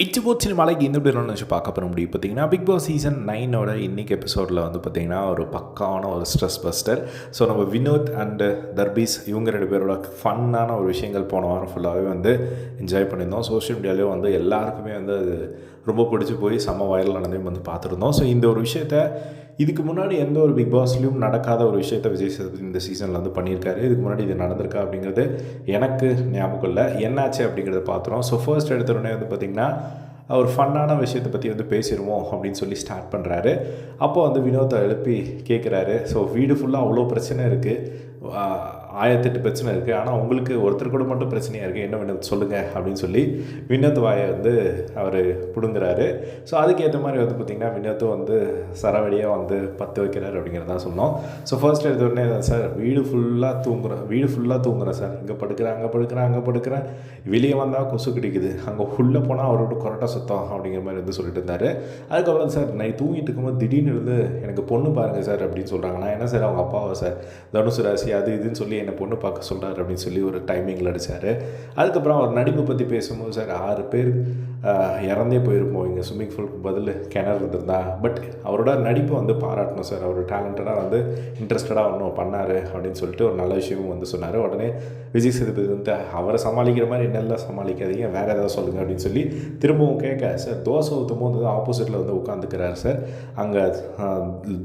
It's boat சினிமாலைக்கு இந்த பேர் நினச்சி பார்க்க போகிற முடியும் பார்த்தீங்கன்னா பிக் பாஸ் சீசன் 9 இன்றைக்கி எபிசோடில் வந்து பார்த்திங்கன்னா ஒரு பக்கான ஒரு ஸ்ட்ரெஸ் பஸ்டர். ஸோ நம்ம வினோத் அண்டு தர்பீஸ் இவங்க ரெண்டு பேரோட ஃபன்னான ஒரு விஷயங்கள் போன வாரம் ஃபுல்லாகவே வந்து என்ஜாய் பண்ணியிருந்தோம். சோஷியல் மீடியாலேயே வந்து எல்லாருக்குமே வந்து அது ரொம்ப பிடிச்சி போய் செம்ம வைரல் ஆனதையும் வந்து பார்த்துருந்தோம். ஸோ இந்த ஒரு விஷயத்த இதுக்கு முன்னாடி எந்த ஒரு பிக் பாஸ்லேயும் நடக்காத ஒரு விஷயத்த விஜய் சேதுபதி இந்த சீசனில் வந்து பண்ணியிருக்காரு. இதுக்கு முன்னாடி இது நடந்திருக்கா அப்படிங்கிறது எனக்கு ஞாபகம் இல்லை. என்னாச்சு அப்படிங்கிறத பார்த்துறோம். ஸோ ஃபர்ஸ்ட் எடுத்தோடனே வந்து பார்த்திங்கன்னா ஒரு ஃபன்னான விஷயத்தை பற்றி வந்து பேசிடுவோம் அப்படின்னு சொல்லி ஸ்டார்ட் பண்ணுறாரு. அப்போ வந்து வினோத்தை எழுப்பி கேட்குறாரு. ஸோ வீடு ஃபுல்லாக அவ்வளோ பிரச்சனை இருக்குது, 1008 பிரச்சனை இருக்குது, ஆனால் உங்களுக்கு ஒருத்தர் கூட மட்டும் பிரச்சனையாக இருக்குது, என்ன வினோத் சொல்லுங்கள் அப்படின்னு சொல்லி வினோத் வாயை வந்து அவர் பிடுங்குறாரு. ஸோ அதுக்கேற்ற மாதிரி வந்து பார்த்திங்கன்னா வினோத்தும் வந்து சரவடியாக வந்து பற்ற வைக்கிறார் அப்படிங்கிறத சொன்னோம். ஸோ ஃபர்ஸ்ட் எடுத்தோடனே சார் வீடு ஃபுல்லாக தூங்குறேன் சார், இங்கே அங்கே படுக்கிறேன், வெளியே வந்தால் கொசு கிடைக்குது, அங்கே உள்ளே போனால் அவரோட கொரட்டை சுத்தம் அப்படிங்கிற மாதிரி வந்து சொல்லிட்டு இருந்தார். அதுக்கப்புறம் சார் நான் தூங்கிட்டு இருக்கும்போது திடீர்னு இருந்து எனக்கு பொண்ணு பாருங்கள் சார் அப்படின்னு சொல்கிறாங்க. நான் என்ன சார் அவங்க அப்பாவா சார், தனுசு ராசி அது இதுன்னு சொல்லி என்னை பொண்ணு பார்க்க சொல்கிறார் அப்படின்னு சொல்லி ஒரு டைமிங்கில் அடித்தார். அதுக்கப்புறம் அவர் நடிப்பை பற்றி பேசும்போது சார் 6 பேர் இறந்தே போயிருப்போம் இங்கே ஸ்விம்மிங் பூலுக்கு பதில் கிணறு இருந்திருந்தா, பட் அவரோட நடிப்பை வந்து பாராட்டணும் சார், அவர் டேலண்டடாக வந்து இன்ட்ரெஸ்டடாக ஒன்றும் பண்ணார் அப்படின்னு சொல்லிட்டு ஒரு நல்ல விஷயமும் வந்து சொன்னார். உடனே விஜய் சேதுபதி வந்து அவரை சமாளிக்கிற மாதிரி என்னெல்லாம் சமாளிக்காதீங்க, வேறு ஏதாவது சொல்லுங்கள் அப்படின்னு சொல்லி திரும்பவும் கேட்க சார் தோசை ஊற்றும் போது ஆப்போசிட்டில் வந்து உட்காந்துக்கிறார் சார், அங்கே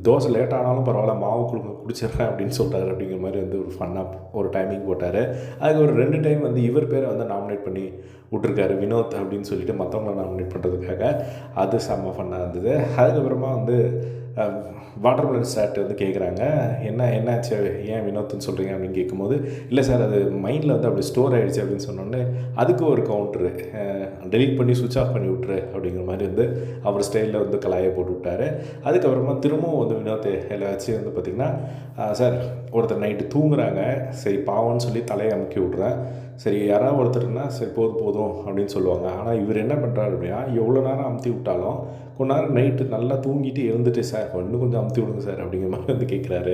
தோசை லேட் ஆனாலும் பரவாயில்ல மாவு குடிச்சிடுறேன் அப்படின்னு சொல்கிறாரு அப்படிங்கிற மாதிரி வந்து ஒரு ஃபன்னாக ஒரு டைமிங் போட்டார். அதுக்கு ஒரு 2 டைம் வந்து இவர் பேரை வந்து நாமினேட் பண்ணி விட்டுருக்காரு வினோத் அப்படின்னு சொல்லிட்டு மற்றவங்களை நாமினேட் பண்ணுறதுக்காக. அது செம்ம ஃபன்னாக இருந்தது. அதுக்கப்புறமா வந்து வாட்டர்மெலன் சாட் வந்து கேட்குறாங்க, என்னாச்சு ஏன் வினோத்னு சொல்கிறீங்க அப்படின்னு கேட்கும்போது, இல்லை சார் அது மைண்டில் வந்து அப்படி ஸ்டோர் ஆகிடுச்சு அப்படின்னு சொன்னோடனே அதுக்கு ஒரு கவுண்ட்ரு டெலீட் பண்ணி சுவிட்ச் ஆஃப் பண்ணி விட்ரு அப்படிங்கிற மாதிரி வந்து அவர் ஸ்டைலில் வந்து கலாயை போட்டு விட்டார். அதுக்கப்புறமா திரும்பவும் வந்து வினோத் எல்லாம் வச்சு வந்து பார்த்திங்கன்னா சார் ஒருத்தர் நைட்டு தூங்குறாங்க, சரி பாவம்னு சொல்லி தலையை அமுக்கி விட்றேன், சரி யாராவது ஒருத்தர்னா சரி போதும் அப்படின்னு சொல்லுவாங்க. ஆனால் இவர் என்ன பண்ணுறாரு அப்படின்னா எவ்வளோ நேரம் அமுத்தி விட்டாலும் கொஞ்ச நேரம் நைட்டு நல்லா தூங்கிட்டு எழுந்துட்டு சார் இன்னும் கொஞ்சம் அமுத்தி விடுங்க சார் அப்படிங்கிற மாதிரி வந்து கேட்குறாரு.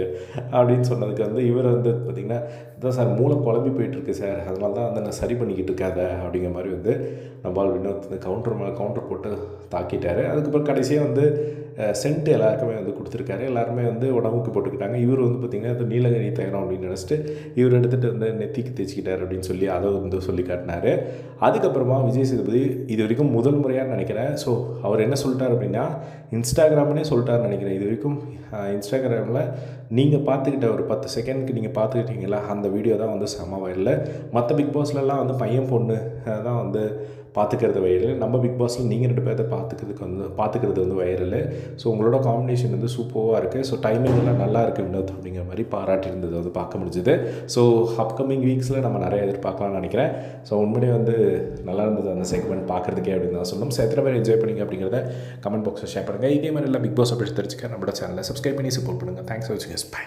அப்படின்னு சொன்னதுக்கு வந்து இவர் வந்து பார்த்திங்கன்னா இதான் சார் மூளை குழம்பி போயிட்டுருக்கு சார், அதனால தான் வந்து நான் சரி பண்ணிக்கிட்டு இருக்காத அப்படிங்கிற மாதிரி வந்து நம்மால் வினோத் வந்து கவுண்டர் போட்டு தாக்கிட்டார். அதுக்கப்புறம் கடைசியாக வந்து சென்ட் எல்லாருக்குமே வந்து கொடுத்துருக்காரு. எல்லாருமே வந்து உடம்புக்கு போட்டுக்கிட்டாங்க. இவர் வந்து பார்த்திங்கன்னா அது நீலகிரி தைரம் அப்படின்னு நினச்சிட்டு இவர் எடுத்துகிட்டு வந்து நெத்திக்கு தேய்ச்சிக்கிட்டார் அப்படின்னு சொல்லி அதை வந்து சொல்லி காட்டினார். அதுக்கப்புறமா விஜய் சேதுபதி இது வரைக்கும் முதல் முறையாக நினைக்கிறேன். ஸோ அவர் என்ன சொல்லிட்டார் அப்படின்னா இன்ஸ்டாகிராம்னே சொல்லிட்டாருன்னு நினைக்கிறேன். இது வரைக்கும் இன்ஸ்டாகிராமில் நீங்கள் பார்த்துக்கிட்ட ஒரு 10 செகண்ட்க்கு நீங்கள் பார்த்துக்கிட்டீங்களா அந்த வீடியோ தான் வந்து செம வைரல். மற்ற பிக் பாஸ்லலாம் வந்து பையன் பொண்ணு தான் வந்து பார்த்துக்கிறது வைரல். நம்ம பிக் பாஸில் நீங்கள் 2 பேர்த்த பார்த்துக்கிறது வந்து வைரல். ஸோ உங்களோட காம்பினேஷன் வந்து சூப்பராக இருக்குது. ஸோ டைமிங் எல்லாம் நல்லா இருக்குது வினோத் அப்படிங்கிற மாதிரி பாராட்டியிருந்தது வந்து பார்க்க முடிஞ்சுது. ஸோ அப்கமிங் வீக்ஸில் நம்ம நிறைய எதிர்பார்க்கலாம்னு நினைக்கிறேன். ஸோ உண்மையிலே வந்து நல்லா இருந்தது அந்த செக்மெண்ட் பார்க்குறதுக்கே அப்படின்னு தான் சொல்லணும். ஸோ எத்தனை பேர் என்ஜாய் பண்ணிங்க அப்படிங்கிறத கமெண்ட் பாக்ஸில் ஷேர் பண்ணுங்கள். இதே மாதிரி எல்லாம் பிக் பாஸ் அப்படி தெரிஞ்சுக்க நம்மளோட சேனலை சப்ஸ்கிரைப் பண்ணி சப்போர்ட் பண்ணுங்கள். தேங்க்ஸ் ஃபார் வாட்சிங். பை.